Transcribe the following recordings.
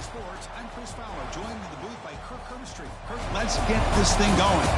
Sports, I'm Chris Fowler, joined in the booth by Kirk Herbstreit. Kirk, let's get this thing going.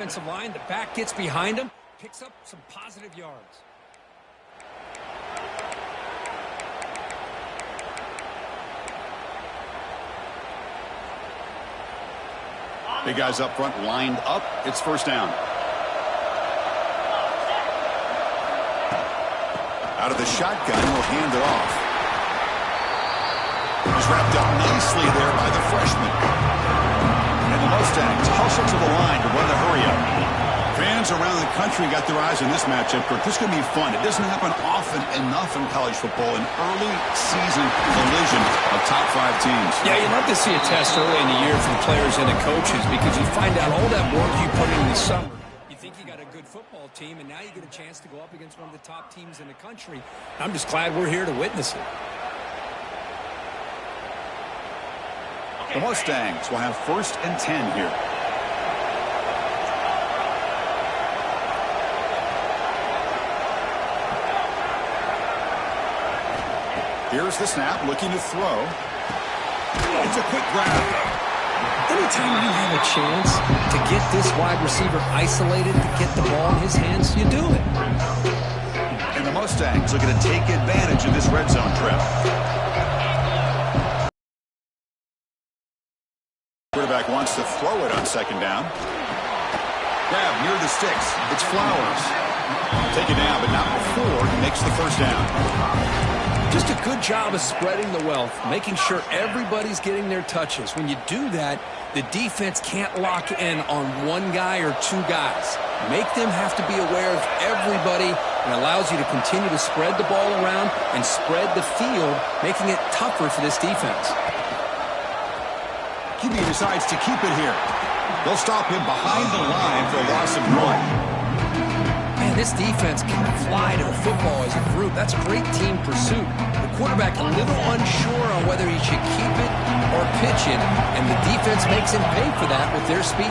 Offensive line, the back gets behind him, picks up some positive yards. Big guys up front lined up. It's first down. Out of the shotgun, will hand it off. He's wrapped up nicely there by the freshman. And the Mustangs hustle to the line to run the hurry-up. Fans around the country got their eyes on this matchup. This is going to be fun. It doesn't happen often enough in college football, an early season collision of top 5 teams. Yeah, you'd love to see a test early in the year from the players and the coaches because you find out all that work you put in the summer. You think you got a good football team, and now you get a chance to go up against one of the top teams in the country. I'm just glad we're here to witness it. The Mustangs will have 1st and 10 here. Here's the snap, looking to throw. It's a quick grab. Anytime you have a chance to get this wide receiver isolated, to get the ball in his hands, you do it. And the Mustangs looking to take advantage of this red zone trip. Quarterback wants to throw it on 2nd down. Grab near the sticks. It's Flowers. Take it down, but not before he makes the 1st down. Just a good job of spreading the wealth, making sure everybody's getting their touches. When you do that, the defense can't lock in on one guy or 2 guys. Make them have to be aware of everybody, and allows you to continue to spread the ball around and spread the field, making it tougher for this defense. QB decides to keep it here. They'll stop him behind the line for a loss of 1. Man, this defense can fly to the football as a group. That's great team pursuit. The quarterback a little unsure on whether he should keep it or pitch it, and the defense makes him pay for that with their speed.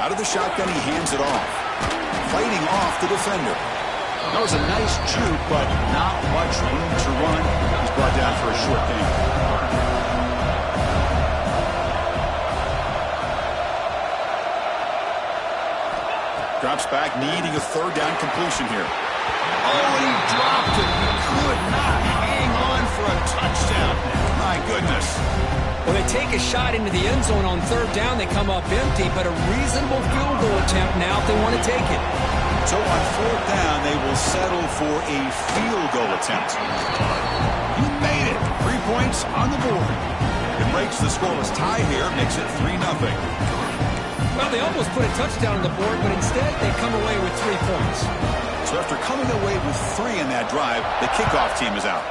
Out of the shotgun, he hands it off. Fighting off the defender. That was a nice juke, but not much room to run. He's brought down for a short gain. Drops back, needing a 3rd down completion here. Oh, he dropped it. He could not hang on for a touchdown. My goodness. When they take a shot into the end zone on 3rd down, they come up empty, but a reasonable field goal attempt now if they want to take it. So on 4th down, they will settle for a field goal attempt. He made it. 3 points on the board. It breaks the scoreless tie here, makes it 3-0. Well, they almost put a touchdown on the board, but instead they come away with 3 points. So after coming away with 3 in that drive, the kickoff team is out.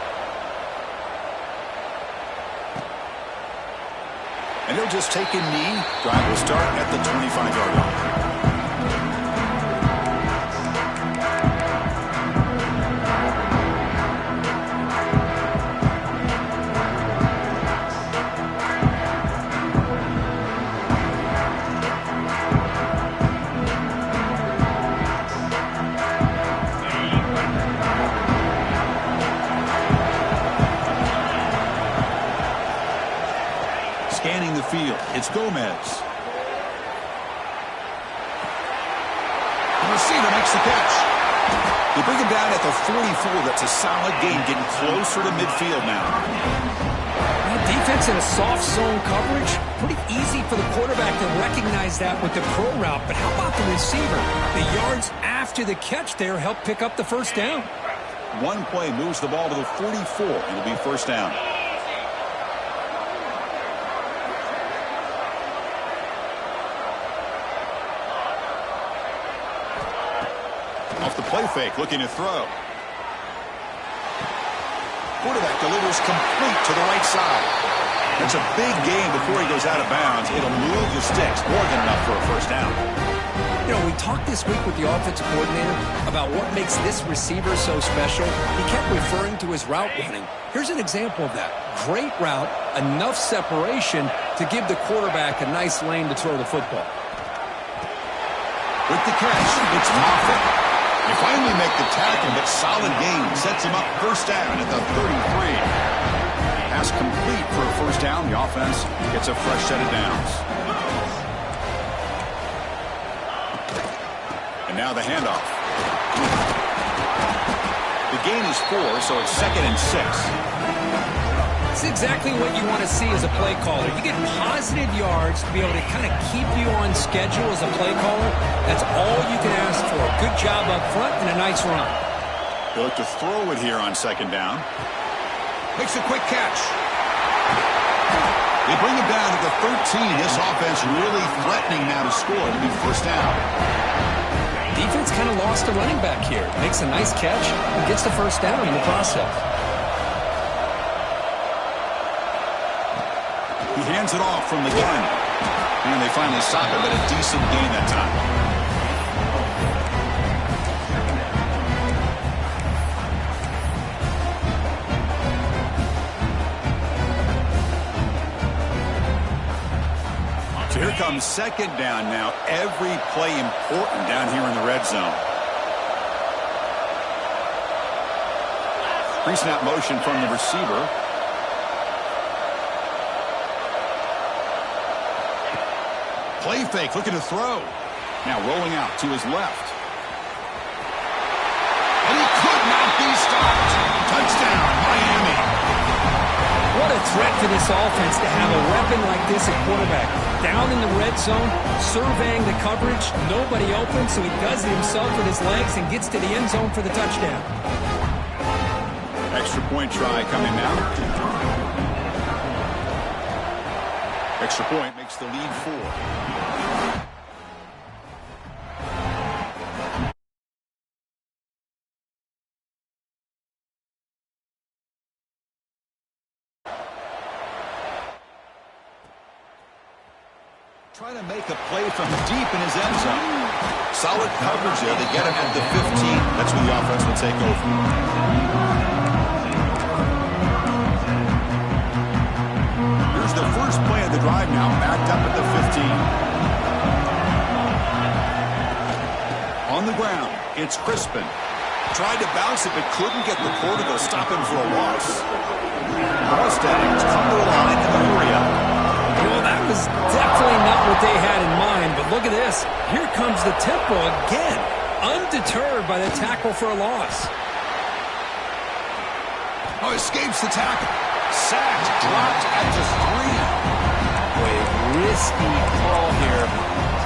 And they'll just take a knee. Drive will start at the 25-yard line. scanning the field. It's Gomez. The receiver makes the catch. They bring him down at the 44. That's a solid gain, getting closer to midfield now. Defense in a soft zone coverage, pretty easy for the quarterback to recognize that with the pro route. But how about the receiver? The yards after the catch there help pick up the first down. One play moves the ball to the 44. It'll be first down. Off the play fake, looking to throw. Quarterback delivers complete to the right side. That's a big gain before he goes out of bounds. It'll move the sticks, more than enough for a first down. You know, we talked this week with the offensive coordinator about what makes this receiver so special. He kept referring to his route running. Here's an example of that. Great route, enough separation to give the quarterback a nice lane to throw the football. With the catch, it's Marc. They finally make the tackle, but solid gain sets him up first down at the 33. Pass complete for a first down. The offense gets a fresh set of downs. And now the handoff. The gain is 4, so it's 2nd and 6. It's exactly what you want to see as a play caller. You get positive yards to be able to kind of keep you on schedule as a play caller. That's all you can ask for. Good job up front and a nice run. They look to throw it here on 2nd down. Makes a quick catch. They bring him down to the 13. This offense really threatening now to score. It'll be first down. Defense kind of lost a running back here. Makes a nice catch and gets the first down in the process. He hands it off from the gun. And they finally stop him, but a decent gain that time. So here comes 2nd down now. Every play important down here in the red zone. Pre-snap motion from the receiver. Play fake, looking to throw. Now rolling out to his left. And he could not be stopped. Touchdown, Miami. What a threat for this offense to have a weapon like this at quarterback. Down in the red zone, surveying the coverage. Nobody open, so he does it himself with his legs and gets to the end zone for the touchdown. Extra point try coming now. Extra point makes the lead 4. Trying to make a play from deep in his end zone. Solid coverage there. They get him at the 15. That's when the offense will take over. The first play of the drive now, backed up at the 15. On the ground, it's Crispin. Tried to bounce it, but couldn't get the quarter to stop him for a loss. The Mustangs come to the line in the hurry up. Well, that was definitely not what they had in mind, but look at this. Here comes the tempo again, undeterred by the tackle for a loss. Oh, escapes the tackle. Sacked, dropped at the 3. Boy, risky call here.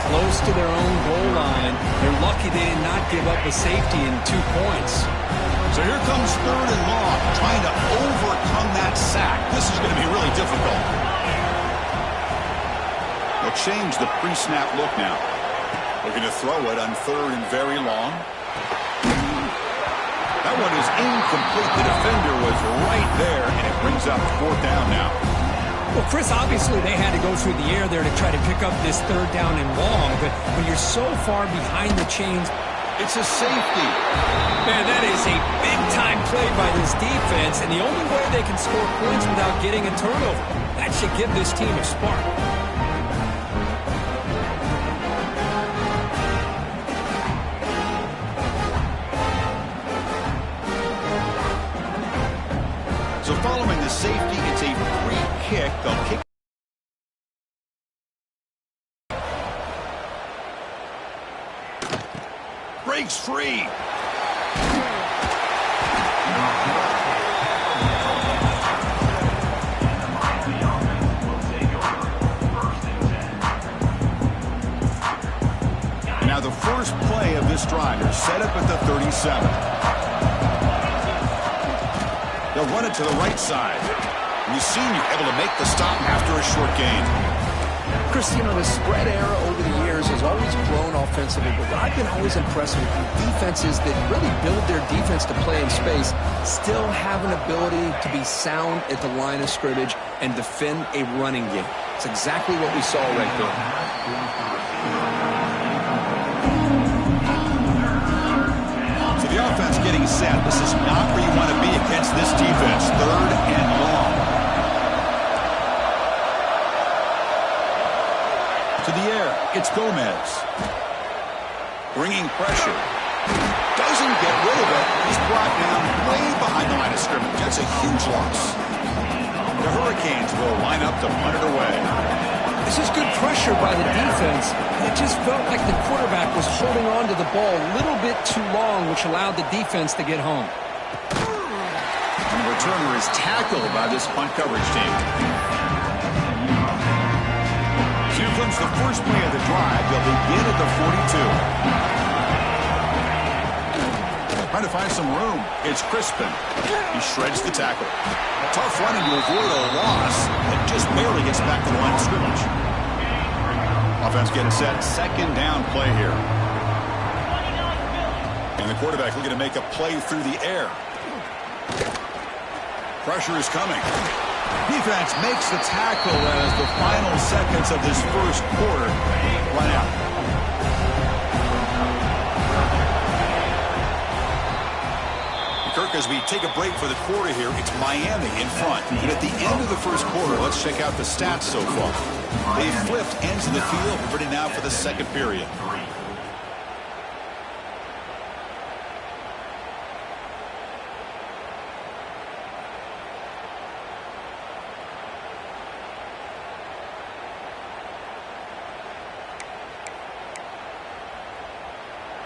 Close to their own goal line. They're lucky they did not give up a safety in 2 points. So here comes 3rd and long, trying to overcome that sack. This is going to be really difficult. They'll change the pre-snap look now. Looking to throw it on 3rd and very long. That one is incomplete. The defender was right there, and it brings up 4th down now. Well, Chris, obviously they had to go through the air there to try to pick up this 3rd down and long, but when you're so far behind the chains, it's a safety. Man, that is a big-time play by this defense, and the only way they can score points without getting a turnover. That should give this team a spark. So following the safety, it's a free kick. They'll kick breaks free. Now the first play of this drive is set up at the 37. They'll run it to the right side. And you've seen you're able to make the stop after a short gain. Chris, you know, the spread era over the years has always grown offensively, but what I've been always impressed with defenses that really build their defense to play in space still have an ability to be sound at the line of scrimmage and defend a running game. It's exactly what we saw right there. So the offense getting set. This is not where you want to be against this defense. 3rd and long. To the air, it's Gomez. Bringing pressure. Doesn't get rid of it. He's brought down way behind the line of scrimmage. That's a huge loss. The Hurricanes will line up to punt it away. This is good pressure by the defense. It just felt like the quarterback was holding on to the ball a little bit too long, which allowed the defense to get home. And the returner is tackled by this punt coverage team. Here comes the first play of the drive. They'll begin at the 42. Trying to find some room. It's Crispin. He shreds the tackle. Tough running to avoid a loss. It just barely gets back to the line of scrimmage. Offense getting set. 2nd down play here. And the quarterback looking to make a play through the air. Pressure is coming. Defense makes the tackle as the final seconds of this first quarter run out. Kirk, as we take a break for the quarter here, it's Miami in front. And at the end of the first quarter, let's check out the stats so far. They flipped ends of the field, ready now for the second period.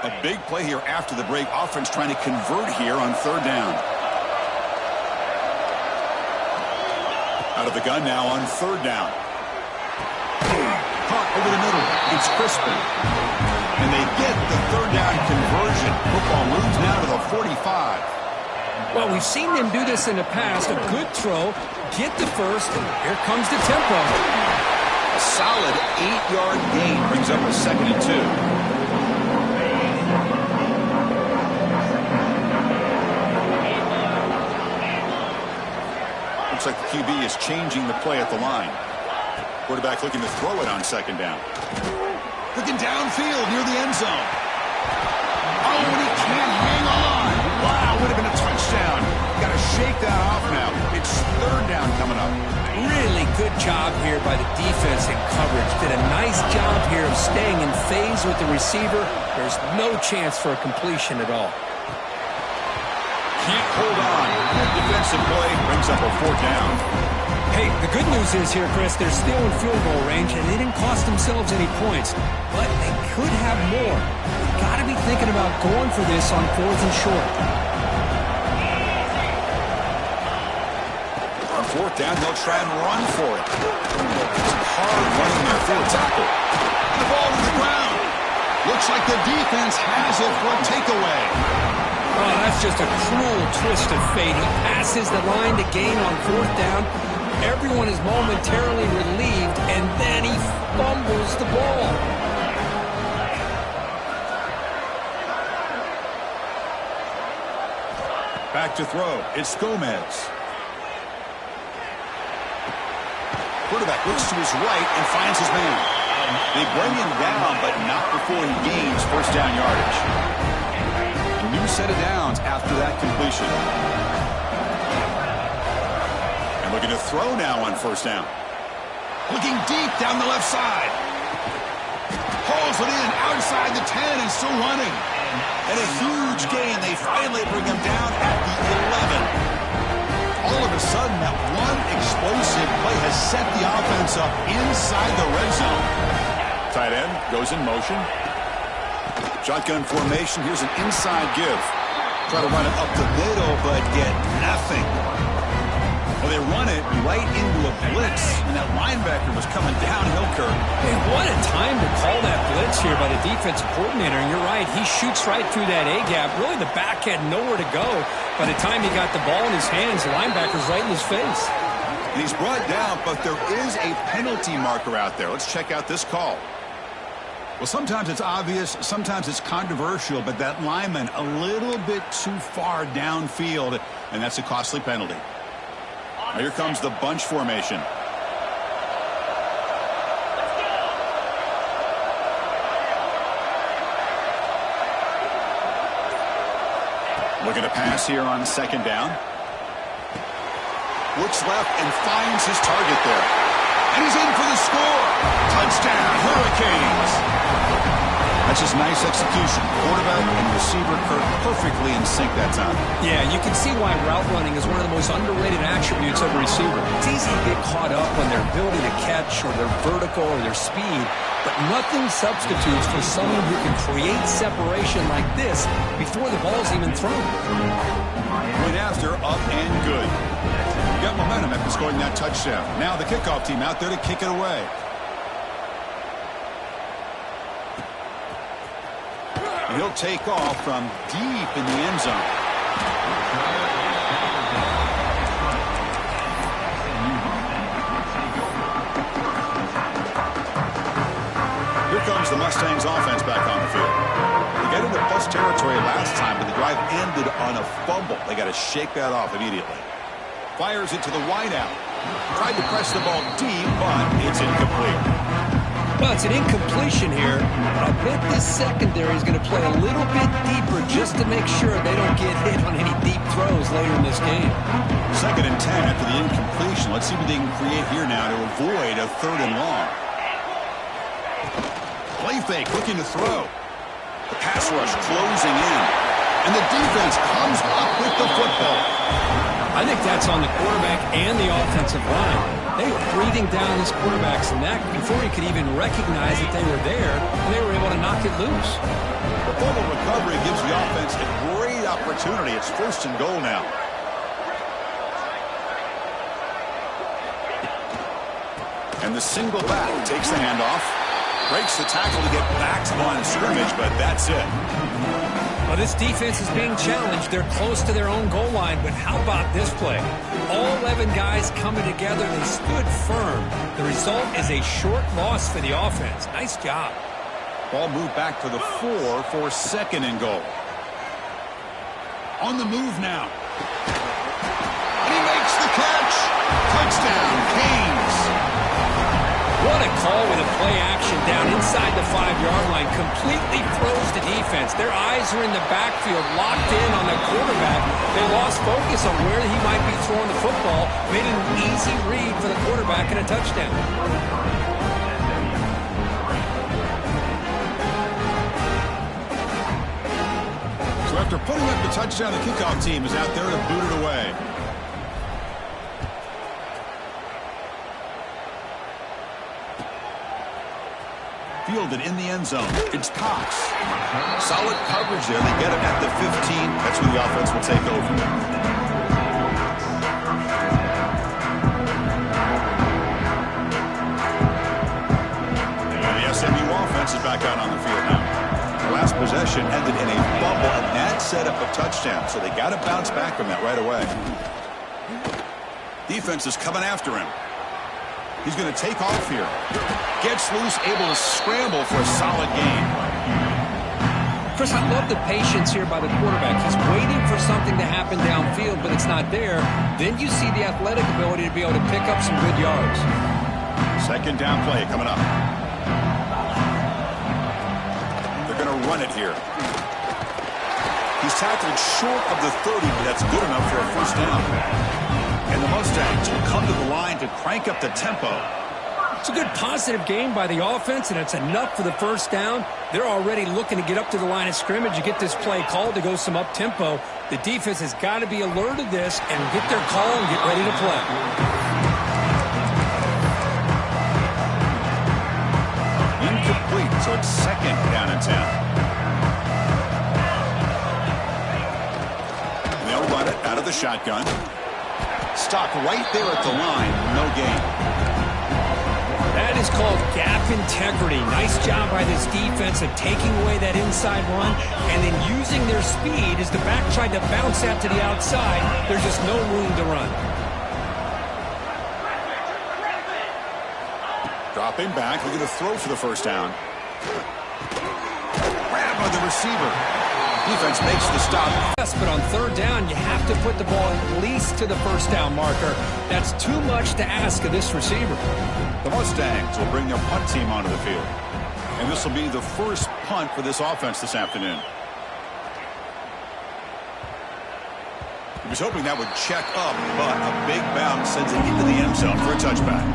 A big play here after the break. Offense trying to convert here on 3rd down. Out of the gun now on 3rd down. Caught over the middle. It's Crispin. And they get the 3rd down conversion. Football moves now to the 45. Well, we've seen them do this in the past. A good throw, get the first, and here comes the tempo. A solid 8-yard gain brings up a 2nd and 2. Looks like the QB is changing the play at the line. Quarterback looking to throw it on 2nd down. Looking downfield near the end zone. Oh, and he can't hang on. Wow, would have been a touchdown. Got to shake that off now. It's 3rd down coming up. Really good job here by the defense in coverage. Did a nice job here of staying in phase with the receiver. There's no chance for a completion at all. Can't hold on. Defensive play brings up a 4th down. Hey, the good news is here, Chris, they're still in field goal range, and they didn't cost themselves any points. But they could have more. You've got to be thinking about going for this on 4th and short. On 4th down, they'll try and run for it. Hard running there for a tackle. And the ball to the ground. Looks like the defense has it for a takeaway. Oh, that's just a cruel twist of fate. He passes the line to gain on 4th down. Everyone is momentarily relieved, and then he fumbles the ball. Back to throw. It's Gomez. Quarterback looks to his right and finds his man. They bring him down, but not before he gains 1st down yardage. A new set of downs after that completion. And looking to throw now on 1st down. Looking deep down the left side. Hauls it in outside the 10 and still running. And a huge gain. They finally bring him down at the 11. All of a sudden, that one explosive play has set the offense up inside the red zone. Tight end goes in motion. Shotgun formation. Here's an inside give. Try to run it up the middle, but get nothing. Well, they run it right into a blitz, and that linebacker was coming downhill, Kirk. Man, what a time to call that blitz here by the defensive coordinator. And you're right, he shoots right through that A-gap. Really, the back had nowhere to go. By the time he got the ball in his hands, the linebacker's right in his face. And he's brought down, but there is a penalty marker out there. Let's check out this call. Well, sometimes it's obvious, sometimes it's controversial, but that lineman a little bit too far downfield, and that's a costly penalty. Now here comes the bunch formation. Looking to pass here on second down. Looks left and finds his target there. And he's in for the score. Touchdown, Hurricanes. That's just nice execution. Quarterback and receiver Kirk perfectly in sync that time. Yeah, you can see why route running is one of the most underrated attributes of a receiver. It's easy to get caught up on their ability to catch or their vertical or their speed, but nothing substitutes for someone who can create separation like this before the ball's even thrown. Went after, up and good. You got momentum after scoring that touchdown. Now the kickoff team out there to kick it away. And he'll take off from deep in the end zone. Here comes the Mustangs offense back on the field. They got into plus territory last time, but the drive ended on a fumble. They got to shake that off immediately. Fires it to the wideout. Tried to press the ball deep, but it's incomplete. Well, it's an incompletion here, but I bet this secondary is going to play a little bit deeper just to make sure they don't get hit on any deep throws later in this game. 2nd and 10 after the incompletion. Let's see what they can create here now to avoid a 3rd and long. Play fake, looking to throw. The pass rush closing in. And the defense comes up with the football. I think that's on the quarterback and the offensive line. They were breathing down this quarterback's neck before he could even recognize that they were there, and they were able to knock it loose. The fumble recovery gives the offense a great opportunity. It's 1st and goal now. And the single back takes the handoff. Breaks the tackle to get back to the line of scrimmage, but that's it. Well, this defense is being challenged. They're close to their own goal line, but how about this play? All 11 guys coming together. They stood firm. The result is a short loss for the offense. Nice job. Ball moved back to the 4 for 2nd and goal. On the move now. And he makes the catch. Touchdown, Canes. What a call with a play action down inside the 5-yard line. Completely froze the defense. Their eyes are in the backfield, locked in on the quarterback. They lost focus on where he might be throwing the football. Made an easy read for the quarterback and a touchdown. So after putting up the touchdown, the kickoff team is out there to boot it away. Fielded in the end zone. It's Cox. Solid coverage there. They get him at the 15. That's where the offense will take over. And the SMU offense is back out on the field now. The last possession ended in a fumble, and that set up a touchdown. So they got to bounce back from that right away. Defense is coming after him. He's going to take off here. Gets loose, able to scramble for a solid gain. Chris, I love the patience here by the quarterback. He's waiting for something to happen downfield, but it's not there. Then you see the athletic ability to be able to pick up some good yards. 2nd down play coming up. They're going to run it here. He's tackled short of the 30, but that's good enough for a 1st down. And the Mustangs will come to the line to crank up the tempo. It's a good positive game by the offense, and it's enough for the 1st down. They're already looking to get up to the line of scrimmage and get this play called to go some up-tempo. The defense has got to be alert of this and get their call and get ready to play. Incomplete, so it's 2nd down and 10. the shotgun. Stopped right there at the line. No gain. That is called gap integrity. Nice job by this defense of taking away that inside run and then using their speed as the back tried to bounce out to the outside. There's just no room to run. Dropping back, looking to throw for the first down. Grab by the receiver. Defense makes the stop. Yes, but on third down, you have to put the ball at least to the first down marker. That's too much to ask of this receiver. The Mustangs will bring their punt team onto the field. And this will be the first punt for this offense this afternoon. He was hoping that would check up, but a big bounce sends it into the end zone for a touchback.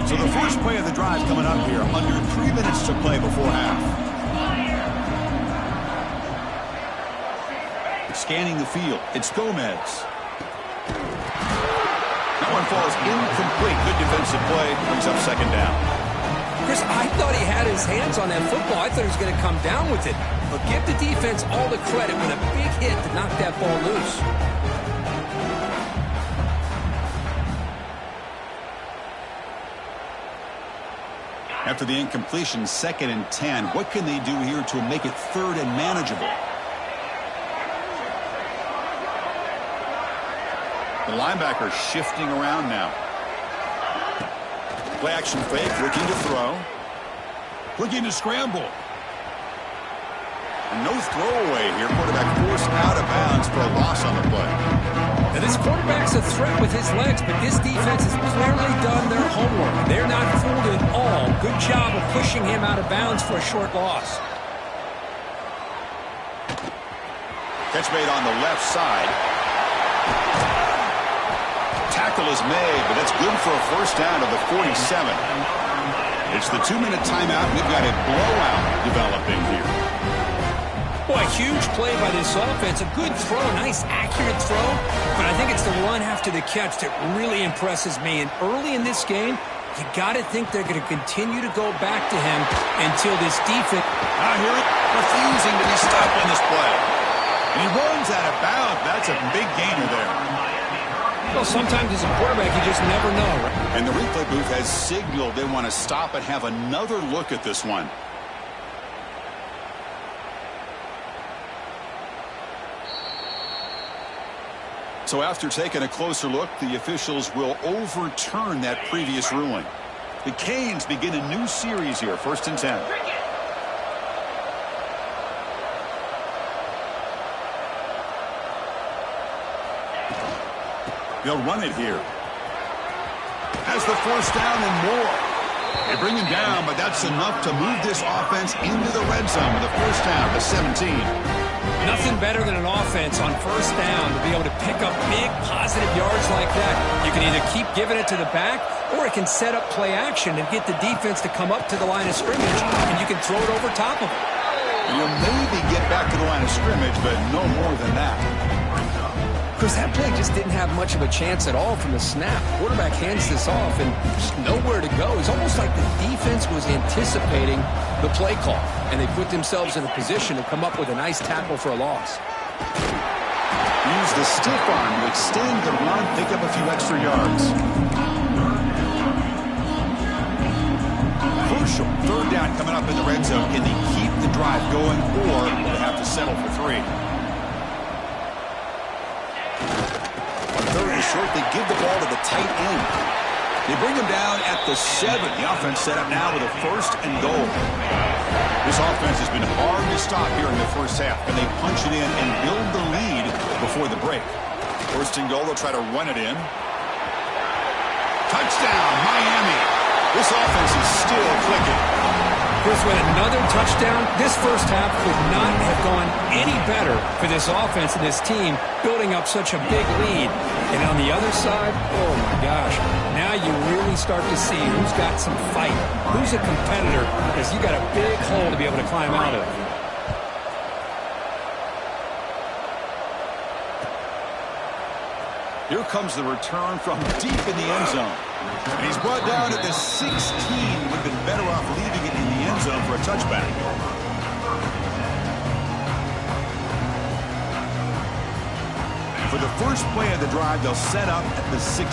So the first play of the drive coming up here, under 3 minutes to play before half. Scanning the field, it's Gomez. That one falls incomplete. Good defensive play, brings up second down. Chris, I thought he had his hands on that football. I thought he was going to come down with it. But give the defense all the credit with a big hit to knock that ball loose. After the incompletion, 2nd and 10. What can they do here to make it third and manageable? The linebacker shifting around now. Play action fake, looking to throw. Looking to scramble. And no throwaway here. Quarterback forced out of bounds for a loss on the play. Now this quarterback's a threat with his legs, but this defense has clearly done their homework. They're not fooled at all. Good job of pushing him out of bounds for a short loss. Catch made on the left side. Tackle is made, but that's good for a first down to the 47. It's the 2-minute timeout. We've got a blowout developing here. Boy, huge play by this offense. A good throw, nice accurate throw, but I think it's the run after the catch that really impresses me. And early in this game, you got to think they're going to continue to go back to him until this defense. I hear it, refusing to be stopped on this play. And he runs out of bounds. That's a big gainer there. Well, sometimes as a quarterback, you just never know. Right? And the replay booth has signaled they want to stop and have another look at this one. So after taking a closer look, the officials will overturn that previous ruling. The Canes begin a new series here, 1st and 10. They'll run it here. Has the first down and more. They bring him down, but that's enough to move this offense into the red zone with a first down to 17. Nothing better than an offense on first down to be able to pick up big positive yards like that. You can either keep giving it to the back, or it can set up play action and get the defense to come up to the line of scrimmage, and you can throw it over top of it. And you'll maybe get back to the line of scrimmage, but no more than that. Chris, that play just didn't have much of a chance at all from the snap. Quarterback hands this off and just nowhere to go. It's almost like the defense was anticipating the play call, and they put themselves in a position to come up with a nice tackle for a loss. Use the stiff arm to extend the run, pick up a few extra yards. Crucial. Third down coming up in the red zone. Can they keep the drive going, or they have to settle for 3? Third and short, they give the ball to the tight end. They bring him down at the 7. The offense set up now with a 1st and goal. This offense has been hard to stop here in the first half, and they punch it in and build the lead before the break. 1st and goal, they'll try to run it in. Touchdown, Miami. This offense is still clicking. Chris, with another touchdown, this first half could not have gone any better for this offense and this team, building up such a big lead. And on the other side, oh my gosh, now you really start to see who's got some fight, who's a competitor, because you got a big hole to be able to climb out of. Here comes the return from deep in the end zone. And he's brought down at the 16. Would have been better off leaving it in the end zone for a touchback. For the first play of the drive, they'll set up at the 16.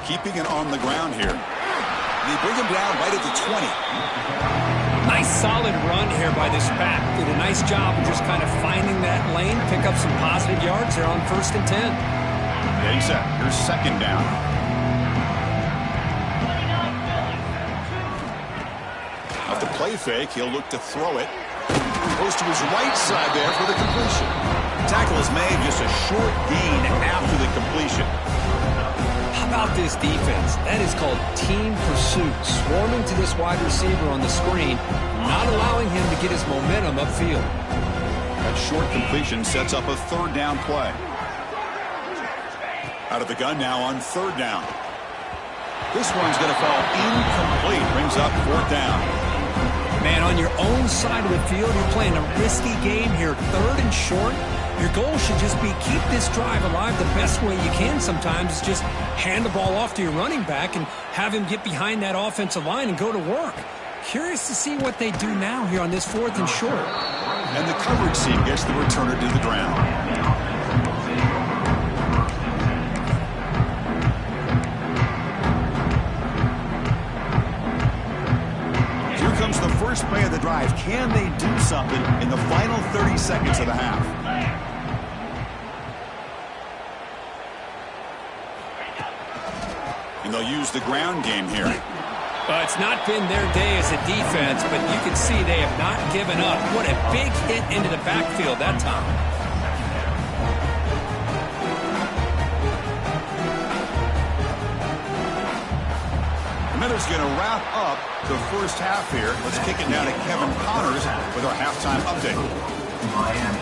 Keeping it on the ground here. They bring him down right at the 20. Nice solid run here by this back. Did a nice job of just kind of finding that lane, pick up some positive yards there on 1st and 10. Getting set. Here's 2nd down. Off the play fake, he'll look to throw it. Goes to his right side there for the completion. Tackle is made, just a short gain after the completion. How about this defense? That is called team pursuit. Swarming to this wide receiver on the screen, not allowing him to get his momentum upfield. That short completion sets up a 3rd down play. Out of the gun now on 3rd down. This one's going to fall incomplete. Brings up 4th down. Man, on your own side of the field, you're playing a risky game here. 3rd and short. Your goal should just be keep this drive alive the best way you can sometimes. Is just hand the ball off to your running back and have him get behind that offensive line and go to work. Curious to see what they do now here on this 4th and short. And the coverage team gets the returner to the ground. Here comes the first play of the drive. Can they do something in the final 30 seconds of the half? And they'll use the ground game here. Well, it's not been their day as a defense, but you can see they have not given up. What a big hit into the backfield that time. Miller's going to wrap up the first half here. Let's kick it down to Kevin Connors with our halftime update. Miami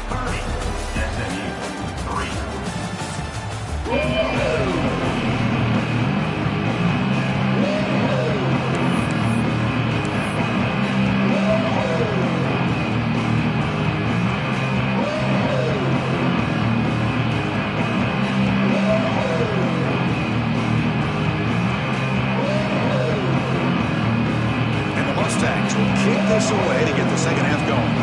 30, SMU 3. Kick this away to get the second half going.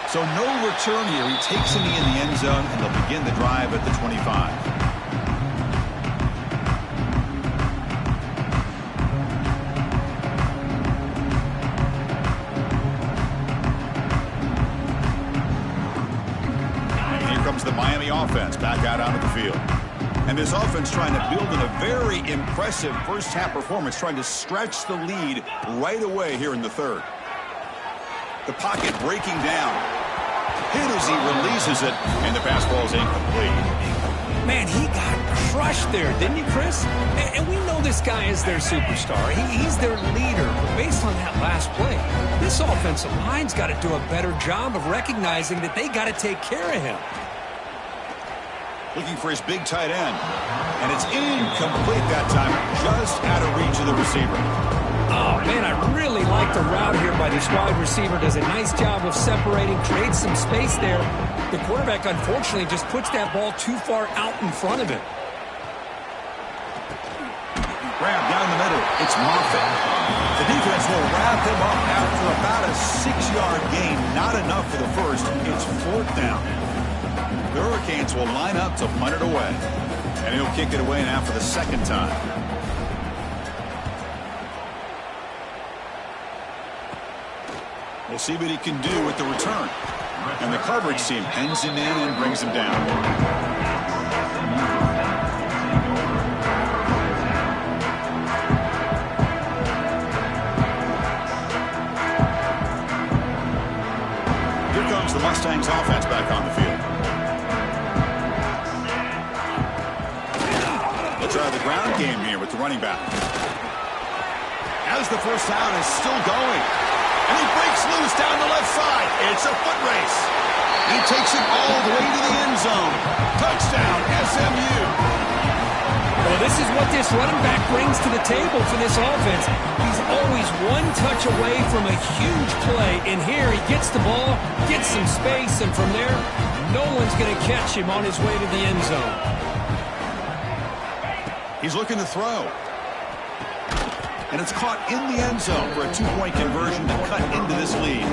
So no return here. He takes a knee in the end zone, and they'll begin the drive at the 25. The Miami offense back out onto the field. And this offense trying to build in a very impressive first half performance, trying to stretch the lead right away here in the 3rd. The pocket breaking down. Hit as he releases it, and the pass ball is incomplete. Man, he got crushed there, didn't he, Chris? And we know this guy is their superstar. He's their leader. But based on that last play, this offensive line's got to do a better job of recognizing that they got to take care of him. Looking for his big tight end. And it's incomplete that time. Just out of reach of the receiver. Oh, man, I really like the route here by this wide receiver. Does a nice job of separating, creates some space there. The quarterback, unfortunately, just puts that ball too far out in front of him. Grab down the middle. It's Moffitt. The defense will wrap him up after about a 6-yard gain. Not enough for the first. It's 4th down. The Hurricanes will line up to punt it away. And he'll kick it away now for the 2nd time. We'll see what he can do with the return. And the coverage team pens him in and brings him down. Here comes the Mustangs offense back on the field. They'll try the ground game here with the running back. As the first down is still going. And he breaks loose down the left side. It's a foot race. He takes it all the way to the end zone. Touchdown, SMU. Well, this is what this running back brings to the table for this offense. He's always one touch away from a huge play. And here he gets the ball, gets some space, and from there, no one's going to catch him on his way to the end zone. He's looking to throw. And it's caught in the end zone for a two-point conversion to cut into this lead.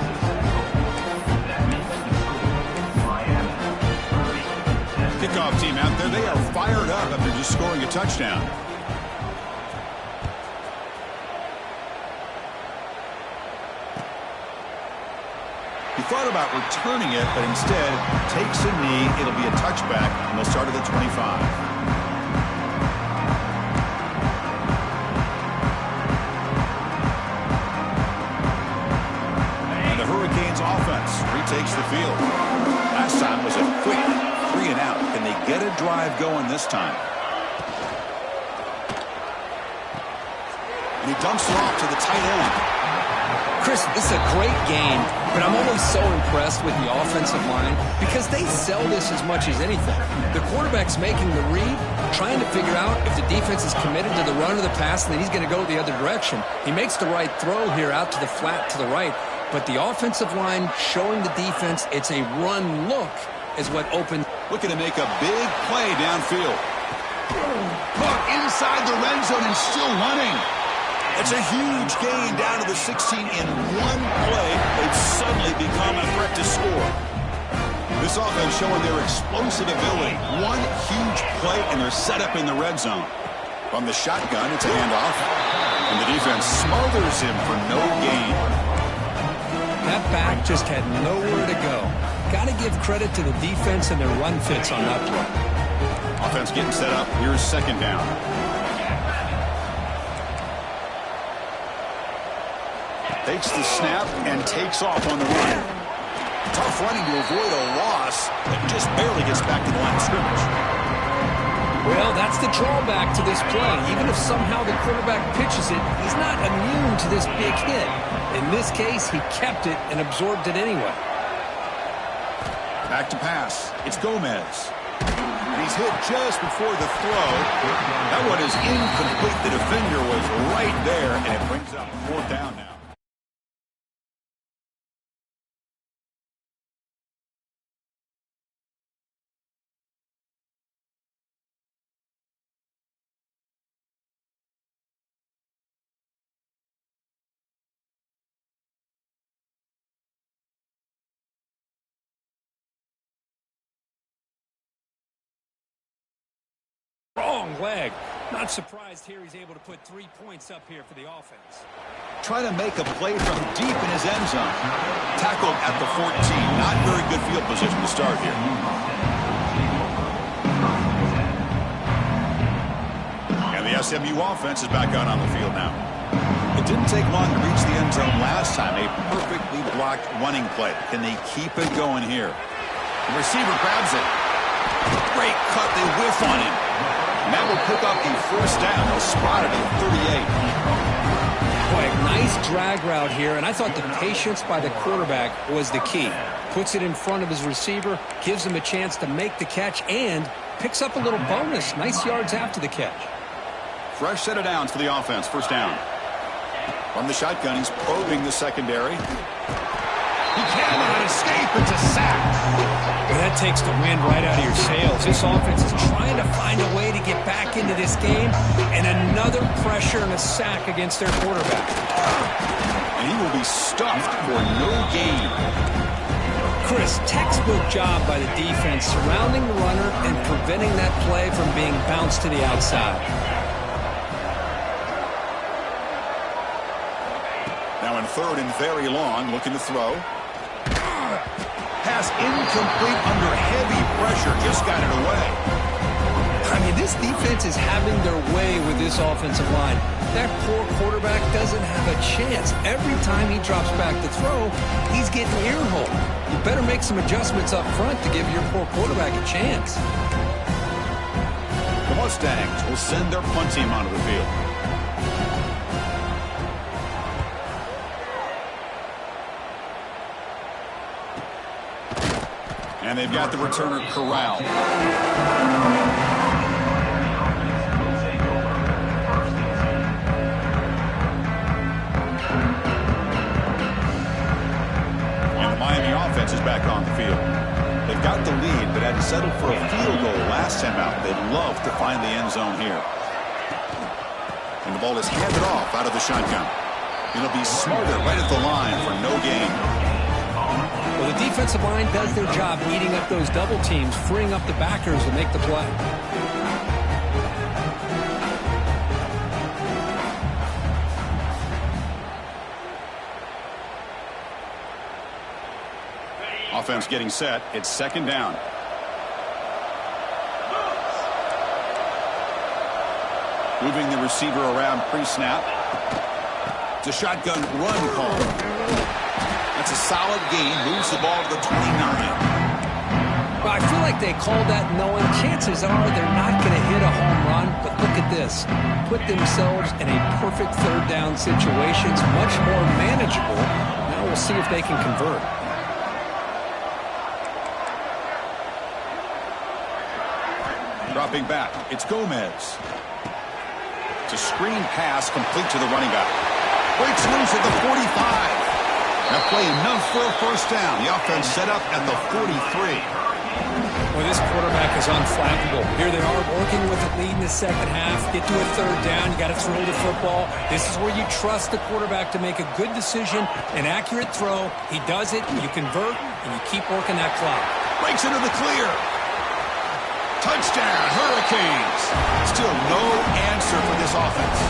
Kickoff team out there, they are fired up after just scoring a touchdown. He thought about returning it, but instead takes a knee. It'll be a touchback, and they'll start at the 25. Offense retakes the field. Last time was a quick 3-and-out. Can they get a drive going this time? And he dumps it off to the tight end. Chris, this is a great game, but I'm always so impressed with the offensive line because they sell this as much as anything. The quarterback's making the read, trying to figure out if the defense is committed to the run or the pass, and then he's going to go the other direction. He makes the right throw here out to the flat to the right. But the offensive line showing the defense it's a run look is what opens. Looking to make a big play downfield. Caught inside the red zone and still running. It's a huge gain down to the 16 in one play. They've suddenly become a threat to score. This offense showing their explosive ability. One huge play and they're set up in the red zone. From the shotgun, it's a handoff. And the defense smothers him for no gain. That back just had nowhere to go. Got to give credit to the defense and their run fits on that play. Offense getting set up. Here's second down. Takes the snap and takes off on the run. Tough running to avoid a loss, but just barely gets back to the line of scrimmage. Well, that's the drawback to this play. Even if somehow the quarterback pitches it, he's not immune to this big hit. In this case, he kept it and absorbed it anyway. Back to pass. It's Gomez. And he's hit just before the throw. That one is incomplete. The defender was right there, and it brings up fourth down now. Wrong leg. Not surprised here he's able to put 3 points up here for the offense. Trying to make a play from deep in his end zone. Tackled at the 14. Not very good field position to start here. And the SMU offense is back out on the field now. It didn't take long to reach the end zone last time. A perfectly blocked running play. Can they keep it going here? The receiver grabs it. Great cut. They whiff on him. And that will pick up the first down. They'll spot it at 38. Boy, nice drag route here, and I thought the patience by the quarterback was the key. Puts it in front of his receiver, gives him a chance to make the catch, and picks up a little bonus. Nice yards after the catch. Fresh set of downs for the offense. First down. From the shotgun, he's probing the secondary. He cannot escape. It's a sack. Well, that takes the wind right out of your sails. This offense is trying to find a way to get back into this game, and another pressure and a sack against their quarterback. And he will be stuffed for no gain. Chris, textbook job by the defense surrounding the runner and preventing that play from being bounced to the outside. Now in third and very long, looking to throw. Pass incomplete under heavy pressure. Just got it away. I mean, this defense is having their way with this offensive line. That poor quarterback doesn't have a chance. Every time he drops back to throw, he's getting earholed. You better make some adjustments up front to give your poor quarterback a chance. The Mustangs will send their punt team onto the field. And they've got the returner corralled. him out. They love to find the end zone here. And the ball is handed off out of the shotgun. It'll be smarter right at the line for no gain. Well, the defensive line does their job eating up those double teams, freeing up the backers to make the play. Offense getting set. It's second down. Moving the receiver around pre-snap. It's a shotgun run call. That's a solid gain. Moves the ball to the 29. Well, I feel like they called that knowing chances are they're not going to hit a home run. But look at this. Put themselves in a perfect third down situation. It's much more manageable. Now we'll see if they can convert. Dropping back. It's Gomez. It's a screen pass complete to the running back. Breaks loose at the 45. That play enough for a first down. The offense set up at the 43. Well, this quarterback is unflappable. Here they are working with the lead in the second half. Get to a third down. You got to throw the football. This is where you trust the quarterback to make a good decision, an accurate throw. He does it, you convert, and you keep working that clock. Breaks into the clear. Touchdown, Hurricanes. Still no answer for this offense.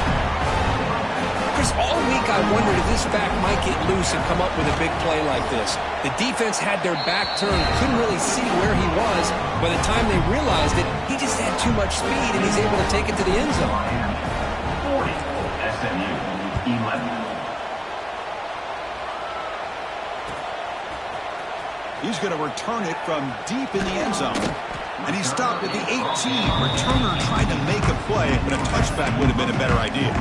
Chris, all week I wondered if this back might get loose and come up with a big play like this. The defense had their back turned, couldn't really see where he was. By the time they realized it, he just had too much speed, and he's able to take it to the end zone. 40, SMU 11. He's going to return it from deep in the end zone. And he stopped at the 18. Returner tried to make a play, but a touchback would have been a better idea.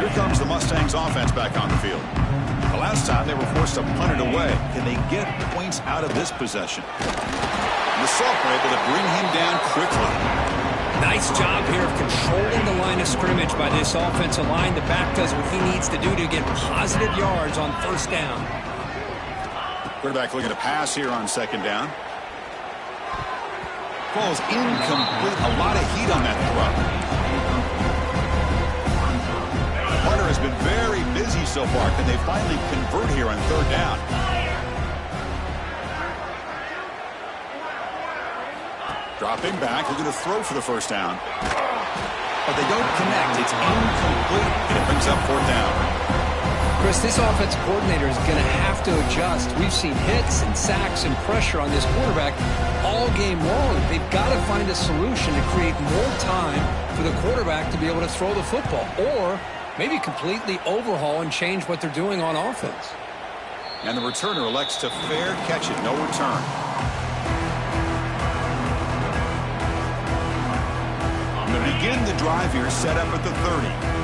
Here comes the Mustangs offense back on the field. The last time they were forced to punt it away. Can they get points out of this possession? The Soft were able to bring him down quickly. Nice job here of controlling the line of scrimmage by this offensive line. The back does what he needs to do to get positive yards on first down. Quarterback looking to pass here on second down. Ball's incomplete. A lot of heat on that throw. Hunter has been very busy so far. Can they finally convert here on third down? Dropping back, looking to throw for the first down. But they don't connect. It's incomplete, and it brings up fourth down. Chris, this offensive coordinator is going to have to adjust. We've seen hits and sacks and pressure on this quarterback all game long. They've got to find a solution to create more time for the quarterback to be able to throw the football, or maybe completely overhaul and change what they're doing on offense. And the returner elects to fair catch it. No return. I'm going to begin the drive here, set up at the 30.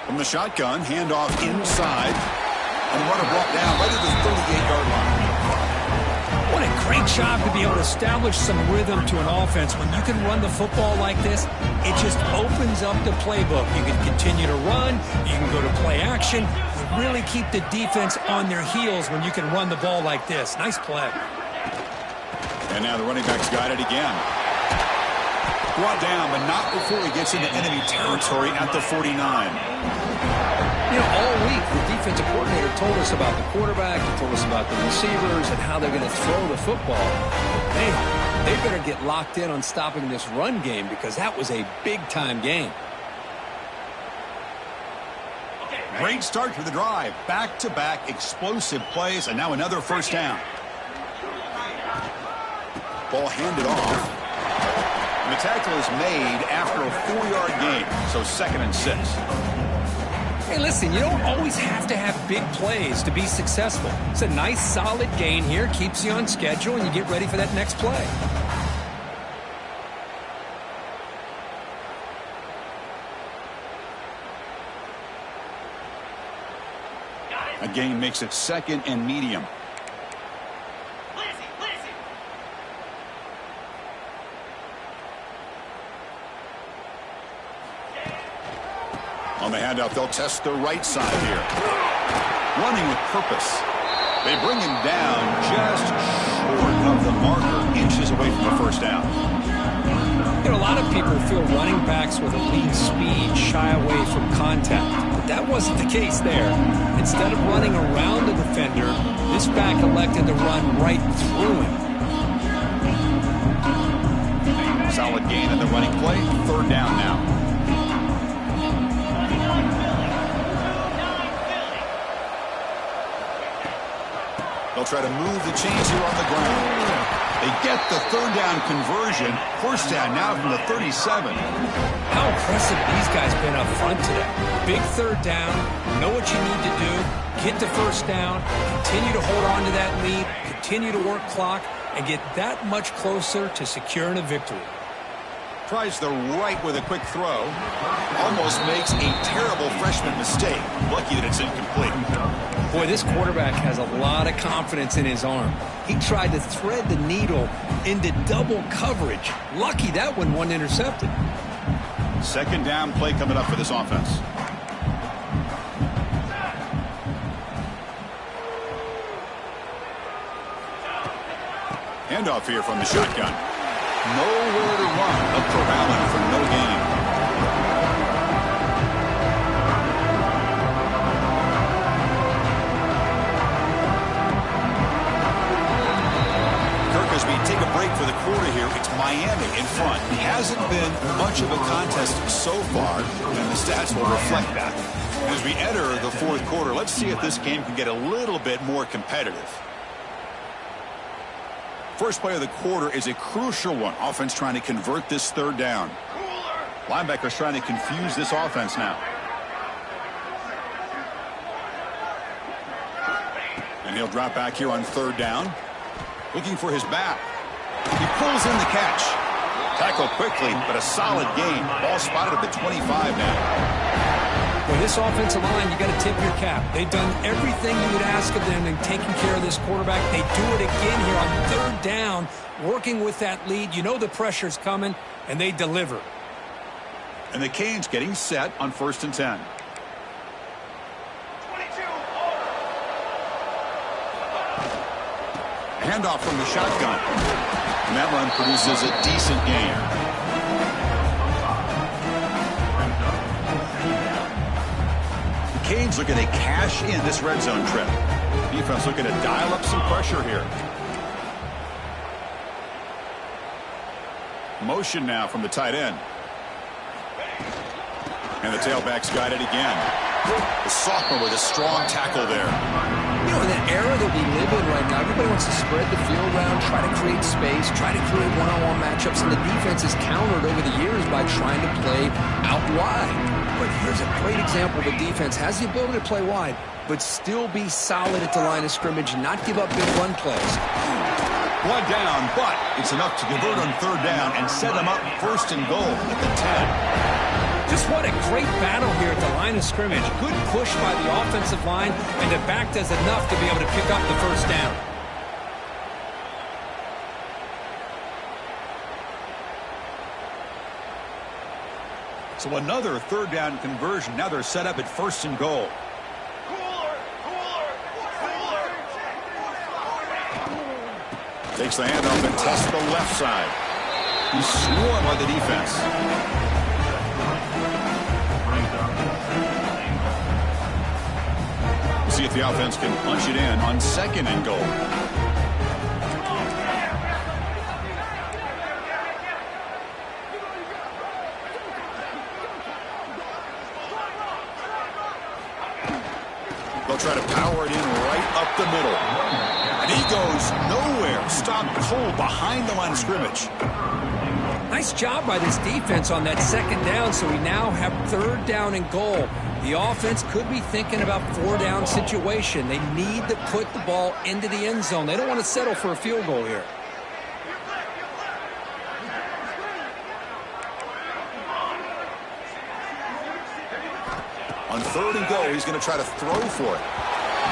From the shotgun, handoff inside, and runner brought down right at the 38-yard line. What a great job to be able to establish some rhythm to an offense. When you can run the football like this, it just opens up the playbook. You can continue to run, you can go to play action, you really keep the defense on their heels when you can run the ball like this. Nice play. And now the running back's got it again. Brought down, but not before he gets into enemy territory at the 49. You know, all week the defensive coordinator told us about the quarterback, he told us about the receivers and how they're going to throw the football. Hey, they better get locked in on stopping this run game, because that was a big-time game. Great start to the drive. Back-to-back explosive plays, and now another first down. Ball handed off. And the tackle is made after a 4-yard gain, so 2nd and 6. Hey, listen, you don't always have to have big plays to be successful. It's a nice, solid gain here, keeps you on schedule, and you get ready for that next play. A gain makes it 2nd and medium. On the handoff, they'll test the right side here. Running with purpose. They bring him down just short of the marker, inches away from the first down. You know, a lot of people feel running backs with elite speed shy away from contact. But that wasn't the case there. Instead of running around the defender, this back elected to run right through him. Solid gain in the running play. Third down now. They'll try to move the chains here on the ground. They get the third down conversion. First down now from the 37. How impressive these guys been up front today. Big third down. Know what you need to do. Get the first down. Continue to hold on to that lead. Continue to work clock. And get that much closer to securing a victory. Tries the right with a quick throw. Almost makes a terrible freshman mistake. Lucky that it's incomplete. Boy, this quarterback has a lot of confidence in his arm. He tried to thread the needle into double coverage. Lucky that one wasn't intercepted. Second down play coming up for this offense. Handoff here from the shotgun. Nowhere to run. A corralling for no gain. Take a break for the quarter here. It's Miami in front. It hasn't been much of a contest so far, and the stats will reflect that. As we enter the fourth quarter, let's see if this game can get a little bit more competitive. First play of the quarter is a crucial one. Offense trying to convert this third down. Linebackers trying to confuse this offense now. And he'll drop back here on third down. Looking for his back. He pulls in the catch. Tackle quickly, but a solid gain. Ball spotted at the 25 now. Well, this offensive line, you got to tip your cap. They've done everything you would ask of them in taking care of this quarterback. They do it again here on third down, working with that lead. You know the pressure's coming, and they deliver. And the Canes getting set on 1st and 10. Handoff from the shotgun. And that run produces a decent gain. The Canes looking to cash in this red zone trip. Defense looking to dial up some pressure here. Motion now from the tight end. And the tailback's got it again. The sophomore with a strong tackle there. You know, in that era that we live in right now, everybody wants to spread the field around, try to create space, try to create one-on-one matchups, and the defense is countered over the years by trying to play out wide. But here's a great example. The defense has the ability to play wide, but still be solid at the line of scrimmage, not give up big run plays. One down, but it's enough to convert on third down and set them up 1st and goal at the 10. Just what a great battle here at the line of scrimmage. Good push by the offensive line, and the back does enough to be able to pick up the first down. So another third down conversion. Now they're set up at 1st and goal. Takes the handoff and tests the left side. He's swarmed by the defense. See if the offense can punch it in on 2nd and goal. They'll try to power it in right up the middle. And he goes nowhere. Stopped cold behind the line of scrimmage. Nice job by this defense on that 2nd down, so we now have 3rd down and goal. The offense could be thinking about 4-down situation. They need to put the ball into the end zone. They don't want to settle for a field goal here. On 3rd and goal, he's going to try to throw for it.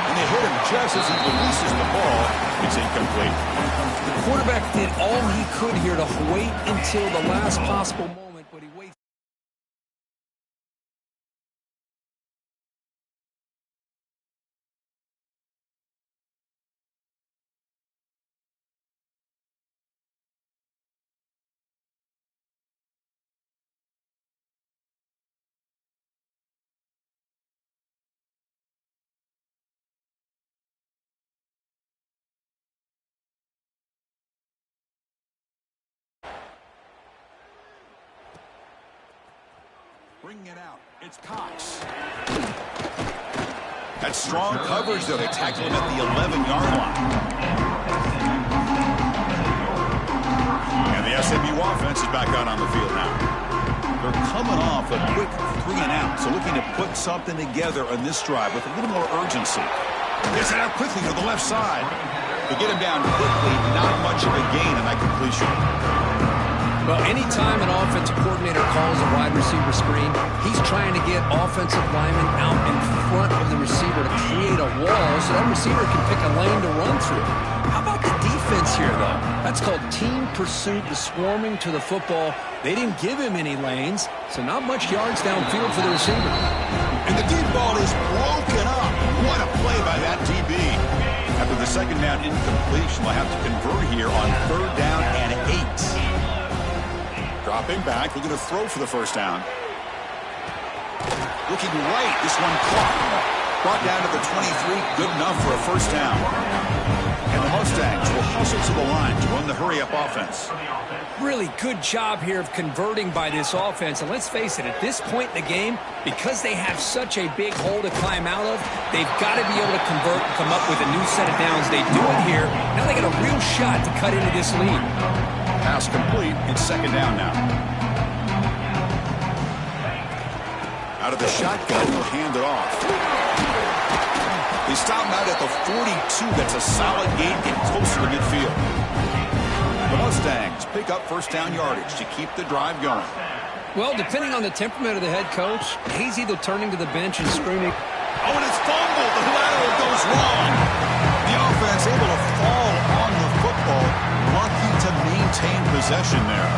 And they hit him just as he releases the ball. It's incomplete. The quarterback did all he could here to wait until the last possible moment. Bringing it out. It's Cox. That's strong coverage, though. They tackle him at the 11-yard line. And the SMU offense is back out on the field now. They're coming off a quick 3-and-out, so looking to put something together on this drive with a little more urgency. Gets it out quickly to the left side. They get him down quickly, not much of a gain on that completion. Well, anytime an offensive coordinator calls a wide receiver screen, he's trying to get offensive linemen out in front of the receiver to create a wall so that receiver can pick a lane to run through. How about the defense here, though? That's called team pursuit, the swarming to the football. They didn't give him any lanes, so not much yards downfield for the receiver. And the deep ball is broken up. What a play by that DB. After the second down incompletion, they'll have to convert here on 3rd down and 8. Dropping back, looking to throw for the first down. Looking right, this one caught. Brought down to the 23, good enough for a first down. And the Mustangs will hustle to the line to run the hurry-up offense. Really good job here of converting by this offense. And let's face it, at this point in the game, because they have such a big hole to climb out of, they've got to be able to convert and come up with a new set of downs. They do it here. Now they got a real shot to cut into this lead. Pass complete. It's 2nd down now. Out of the shotgun, he'll hand it off. They stop him out at the 42. That's a solid gain, getting closer to midfield. The Mustangs pick up first down yardage to keep the drive going. Well, depending on the temperament of the head coach, he's either turning to the bench and screaming. Oh, and it's fumbled. The lateral goes wrong. The offense able to fall on the football. Lucky to maintain possession there.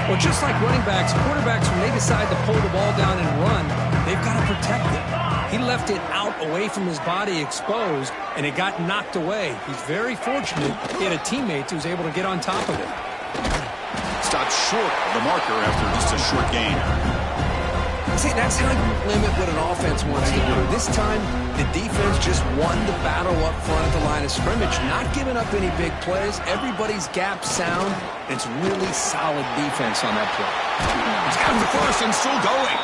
Well, just like running backs, quarterbacks, when they decide to pull the ball down and run, they've got to protect it. He left it out away from his body exposed, and it got knocked away. He's very fortunate he had a teammate who was able to get on top of it. Stopped short of the marker after just a short gain. See, that's how you limit what an offense wants to do. This time, the defense just won the battle up front at the line of scrimmage, not giving up any big plays. Everybody's gap sound. It's really solid defense on that play. It's got the first and still going.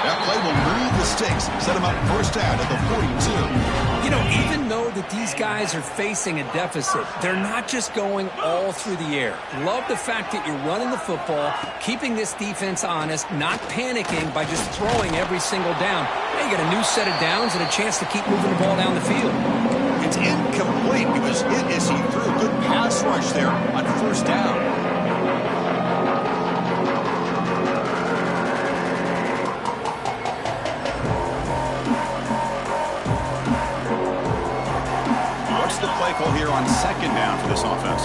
That play will move the sticks, set him up first down at the 42. You know, even though that these guys are facing a deficit, they're not just going all through the air. Love the fact that you're running the football, keeping this defense honest, not panicking by just throwing every single down. Now you got a new set of downs and a chance to keep moving the ball down the field. It's incomplete. He was hit as he threw a good pass rush there on first down. The play call here on 2nd down for this offense.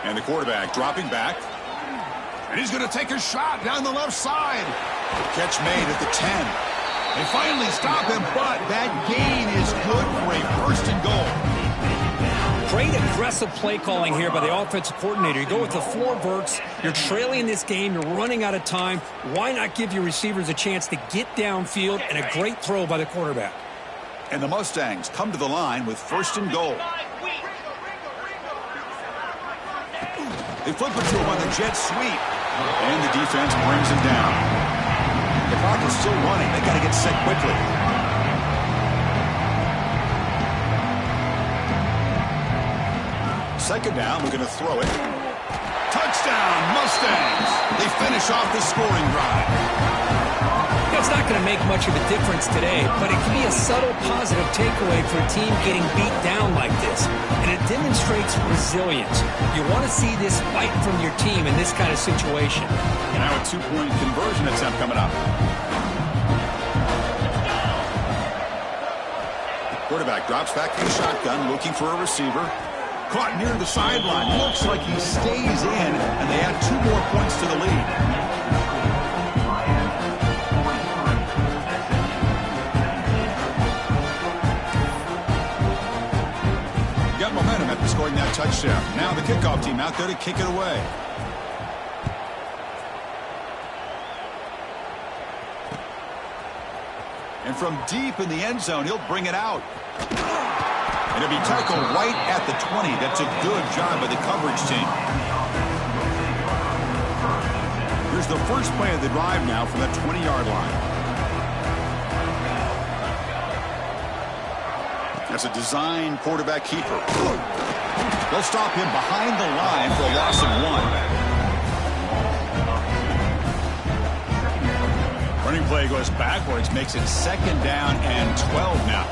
And the quarterback dropping back. And he's going to take a shot down the left side. Catch made at the 10. They finally stop him, but that gain is good for a first and goal. Great aggressive play calling here by the offensive coordinator. You go with the 4 verts. You're trailing this game. You're running out of time. Why not give your receivers a chance to get downfield, and a great throw by the quarterback. And the Mustangs come to the line with first and goal. They flip it to him on the jet sweep. And the defense brings him down. The clock is still running. They got to get set quickly. Second down, we're going to throw it. Touchdown, Mustangs. They finish off the scoring drive. It's not going to make much of a difference today, but it can be a subtle positive takeaway for a team getting beat down like this. And it demonstrates resilience. You want to see this fight from your team in this kind of situation. Now a 2-point conversion attempt coming up. Quarterback drops back in the shotgun, looking for a receiver. Caught near the sideline. Looks like he stays in, and they add 2 more points to the lead. Got momentum after scoring that touchdown. Now the kickoff team out there to kick it away. And from deep in the end zone, he'll bring it out. And it'll be tackled right at the 20. That's a good job by the coverage team. Here's the first play of the drive now from that 20-yard line. That's a design quarterback keeper. They'll stop him behind the line for a loss of 1. Running play goes backwards, makes it second down and 12 now.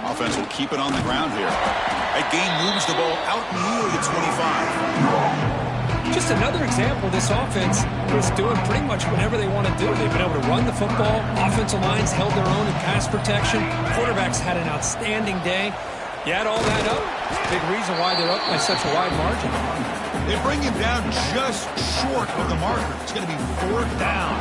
Offense will keep it on the ground here. That gain moves the ball out near the 25. Just another example, this offense is doing pretty much whatever they want to do. They've been able to run the football. Offensive lines held their own in pass protection. Quarterbacks had an outstanding day. You add all that up, it's a big reason why they're up by such a wide margin. They bring him down just short of the marker. It's going to be 4th down.